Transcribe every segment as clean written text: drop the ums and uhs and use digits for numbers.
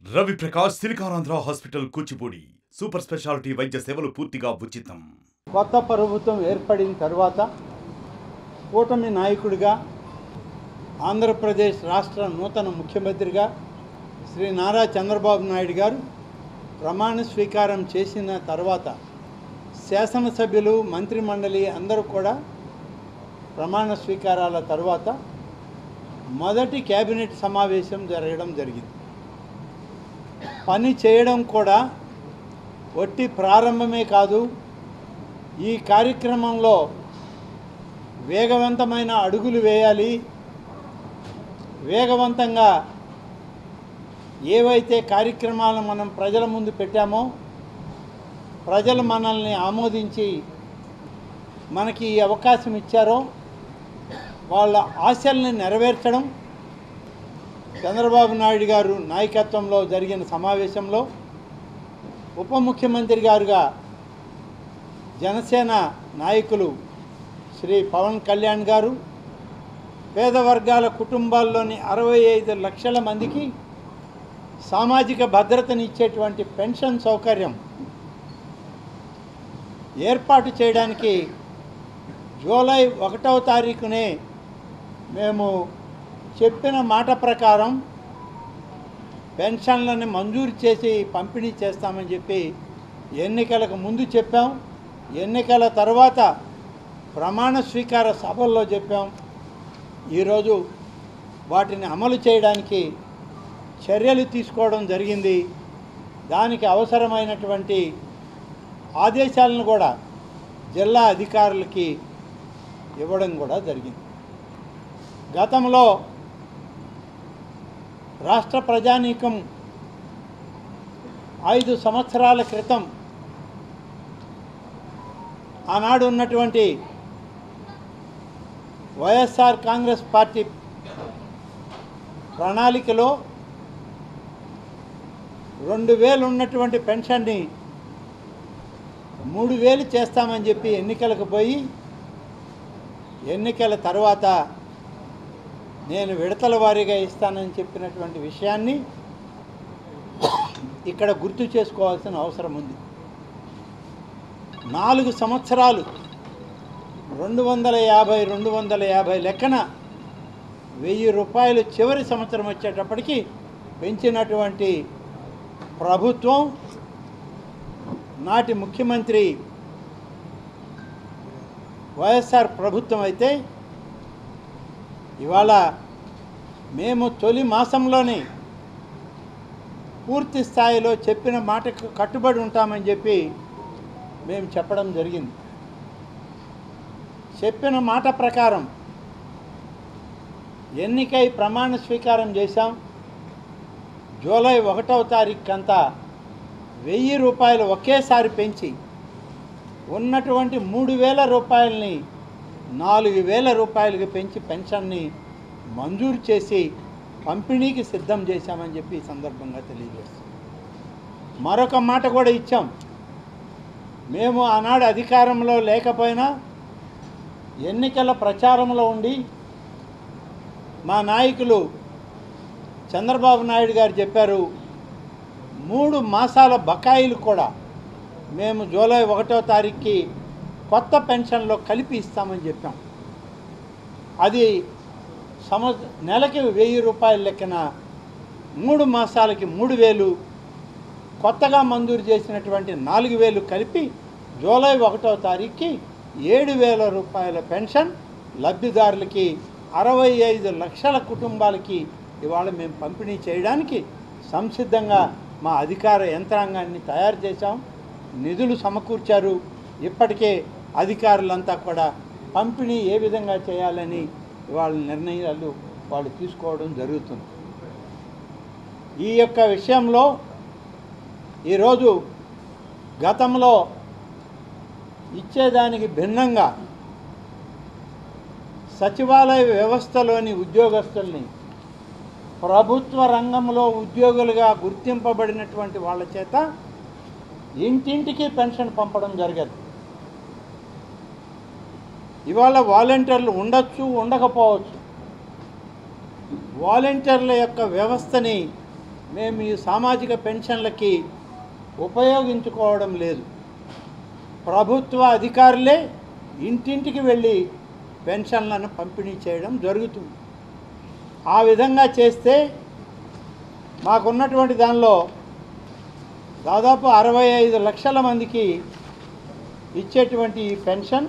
Ravi Prakash Siliconandhra hospital Kuchipudi super speciality వైద్య సేవలు పూర్తిగా ఉచితం. కొత్త ప్రభుత్వం ఏర్పడిన తర్వాత కూటమి నాయకుడిగా ఆంధ్రప్రదేశ్ రాష్ట్ర నూతన ముఖ్యమంత్రిగా శ్రీ నారా చంద్రబాబు నాయుడు గారు ప్రమాణ స్వీకారం చేసిన తర్వాత శాసనసభ్యులు మంత్రిమండలి అందరూ కూడా ప్రమాణ స్వీకారాల తర్వాత మొదటి కేబినెట్ సమావేశం జరగడం జరిగింది. పని చేయడం కూడా ఒట్టి ప్రారంభమే కాదు, ఈ కార్యక్రమంలో వేగవంతమైన అడుగులు వేయాలి. వేగవంతంగా ఏవైతే కార్యక్రమాలు మనం ప్రజల ముందు పెట్టామో, ప్రజలు మనల్ని ఆమోదించి మనకి ఈ అవకాశం ఇచ్చారో వాళ్ళ ఆశల్ని నెరవేర్చడం చంద్రబాబు నాయుడు గారు నాయకత్వంలో జరిగిన సమావేశంలో ఉప ముఖ్యమంత్రి గారుగా జనసేన నాయకులు శ్రీ పవన్ కళ్యాణ్ గారు పేద వర్గాల కుటుంబాల్లోని 65 లక్షల మందికి సామాజిక భద్రతని ఇచ్చేటువంటి పెన్షన్ సౌకర్యం ఏర్పాటు చేయడానికి జూలై 1వ తారీఖునే మేము చెప్పిన మాట ప్రకారం పెన్షన్లను మంజూరు చేసి పంపిణీ చేస్తామని చెప్పి ఎన్నికలకు ముందు చెప్పాం. ఎన్నికల తర్వాత ప్రమాణ స్వీకార సభల్లో చెప్పాం. ఈరోజు వాటిని అమలు చేయడానికి చర్యలు తీసుకోవడం జరిగింది. దానికి అవసరమైనటువంటి ఆదేశాలను కూడా జిల్లా అధికారులకి ఇవ్వడం కూడా జరిగింది. గతంలో రాష్ట్ర ప్రజానీకం 5 సంవత్సరాల క్రితం ఆనాడు ఉన్నటువంటి వైఎస్ఆర్ కాంగ్రెస్ పార్టీ ప్రణాళికలో 2000 ఉన్నటువంటి పెన్షన్ని 3000 చేస్తామని చెప్పి ఎన్నికలకు పోయి ఎన్నికల తర్వాత నేను విడతల వారీగా ఇస్తానని చెప్పినటువంటి విషయాన్ని ఇక్కడ గుర్తు చేసుకోవాల్సిన అవసరం ఉంది. 4 సంవత్సరాలు 250 లెక్కన 1000 రూపాయలు చివరి సంవత్సరం వచ్చేటప్పటికి పెంచినటువంటి ప్రభుత్వం నాటి ముఖ్యమంత్రి వైఎస్ఆర్ ప్రభుత్వం అయితే ఇవాళ మేము తొలి మాసంలోనే పూర్తి స్థాయిలో చెప్పిన మాటకు కట్టుబడి ఉంటామని చెప్పి మేము చెప్పడం జరిగింది. చెప్పిన మాట ప్రకారం ఎన్నికై ప్రమాణ స్వీకారం చేశాం. జూలై 1వ తారీఖుకంతా 1000 రూపాయలు ఒకేసారి పెంచి ఉన్నటువంటి 3000 రూపాయలని 4000 రూపాయలకి పెంచి పెన్షన్ని మంజూరు చేసి పంపిణీకి సిద్ధం చేశామని చెప్పి ఈ సందర్భంగా తెలియజేస్తాం. మరొక మాట కూడా ఇచ్చాం. మేము ఆనాడు అధికారంలో లేకపోయినా ఎన్నికల ప్రచారంలో ఉండి మా నాయకులు చంద్రబాబు నాయుడు గారు చెప్పారు, 3 మాసాల బకాయిలు కూడా మేము జూలై 1వ తారీఖుకి కొత్త పెన్షన్లో కలిపి ఇస్తామని చెప్పాం. అది నెలకి 1000 రూపాయల లెక్కన 3 మాసాలకి 3000, కొత్తగా మంజూరు చేసినటువంటి 4000 కలిపి జూలై 1వ తారీఖుకి 7000 రూపాయల పెన్షన్ లబ్ధిదారులకి 65 లక్షల కుటుంబాలకి ఇవాళ మేము పంపిణీ చేయడానికి సంసిద్ధంగా మా అధికార యంత్రాంగాన్ని తయారు చేశాం. నిధులు సమకూర్చారు. ఇప్పటికే అధికారులంతా కూడా పంపిణీ ఏ విధంగా చేయాలని వాళ్ళ నిర్ణయాలు వాళ్ళు తీసుకోవడం జరుగుతుంది. ఈ యొక్క విషయంలో ఈరోజు గతంలో ఇచ్చేదానికి భిన్నంగా సచివాలయ వ్యవస్థలోని ఉద్యోగస్తుల్ని ప్రభుత్వ రంగంలో ఉద్యోగులుగా గుర్తింపబడినటువంటి వాళ్ళ చేత ఇంటింటికి పెన్షన్ పంపడం జరగదు. ఇవాళ వాలంటీర్లు ఉండొచ్చు, ఉండకపోవచ్చు. వాలంటీర్ల యొక్క వ్యవస్థని మేము ఈ సామాజిక పెన్షన్లకి ఉపయోగించుకోవడం లేదు. ప్రభుత్వ అధికారులే ఇంటింటికి వెళ్ళి పెన్షన్లను పంపిణీ చేయడం జరుగుతుంది. ఆ విధంగా చేస్తే మాకున్నటువంటి దానిలో దాదాపు 65 లక్షల మందికి ఇచ్చేటువంటి ఈ పెన్షన్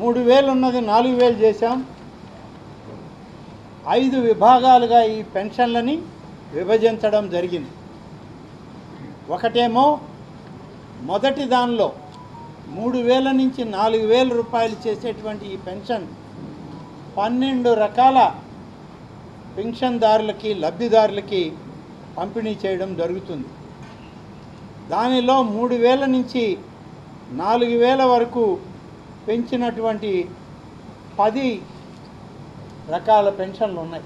3,000 ఉన్నది 4,000 చేశాం. 5 విభాగాలుగా ఈ పెన్షన్లని విభజించడం జరిగింది. ఒకటేమో మొదటి దానిలో 3,000 నుంచి 4,000 రూపాయలు చేసేటువంటి ఈ పెన్షన్ 12 రకాల పెన్షన్దారులకి లబ్ధిదారులకి పంపిణీ చేయడం జరుగుతుంది. దానిలో 3,000 నుంచి 4,000 వరకు పెంచినటువంటి 10 రకాల పెన్షన్లు ఉన్నాయి.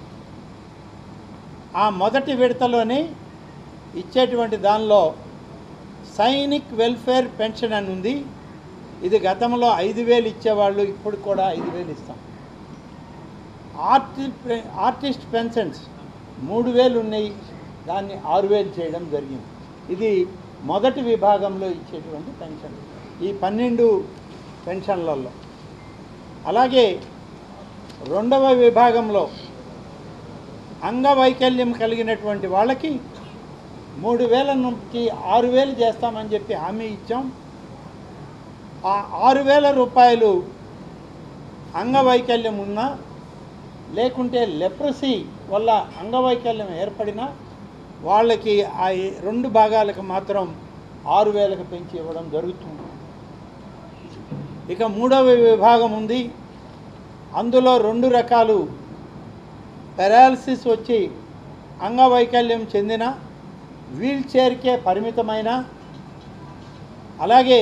ఆ మొదటి విడతలోనే ఇచ్చేటువంటి దానిలో సైనిక్ వెల్ఫేర్ పెన్షన్ అని ఉంది. ఇది గతంలో 5,000 ఇచ్చేవాళ్ళు, ఇప్పుడు కూడా 5,000 ఇస్తాం. ఆర్టిస్ట్ పెన్షన్స్ 3,000 ఉన్నాయి, దాన్ని 6,000 చేయడం జరిగింది. ఇది మొదటి విభాగంలో ఇచ్చేటువంటి పెన్షన్ ఈ 12 పెన్షన్లలో. అలాగే రెండవ విభాగంలో అంగవైకల్యం కలిగినటువంటి వాళ్ళకి 3,000 నుంచి 6,000 చేస్తామని చెప్పి హామీ ఇచ్చాం. ఆ 6,000 రూపాయలు అంగవైకల్యం ఉన్నా లేకుంటే లెప్రసీ వల్ల అంగవైకల్యం ఏర్పడినా వాళ్ళకి ఆ 2 భాగాలకు మాత్రం 6,000కు పెంచి ఇవ్వడం జరుగుతుంది. ఇక మూడవ విభాగం ఉంది. అందులో 2 రకాలు పెరాలసిస్ వచ్చి అంగవైకల్యం చెందిన వీల్ చైర్కే పరిమితమైన, అలాగే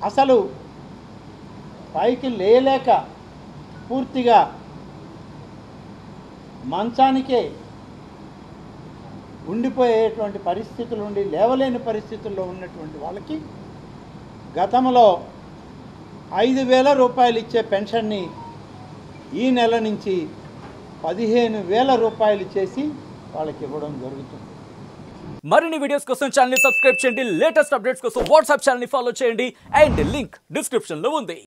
అసలు పైకి లేలేక పూర్తిగా మంచానికే ఉండిపోయేటువంటి పరిస్థితులు ఉండి లేవలేని పరిస్థితుల్లో ఉన్నటువంటి వాళ్ళకి గతంలో 5,000 రూపాయలు ఇచ్చే పెన్షన్ని ఈ నెల నుంచి 15,000 రూపాయలు చేసి వాళ్ళకి ఇవ్వడం జరుగుతుంది. మరిన్ని వీడియోస్ కోసం ఛానల్ ని సబ్స్క్రైబ్ చేయండి. లేటెస్ట్ అప్డేట్స్ కోసం వాట్సాప్ ఛానల్ ని ఫాలో చేయండి. అండ్ లింక్ డిస్క్రిప్షన్ లో ఉంది.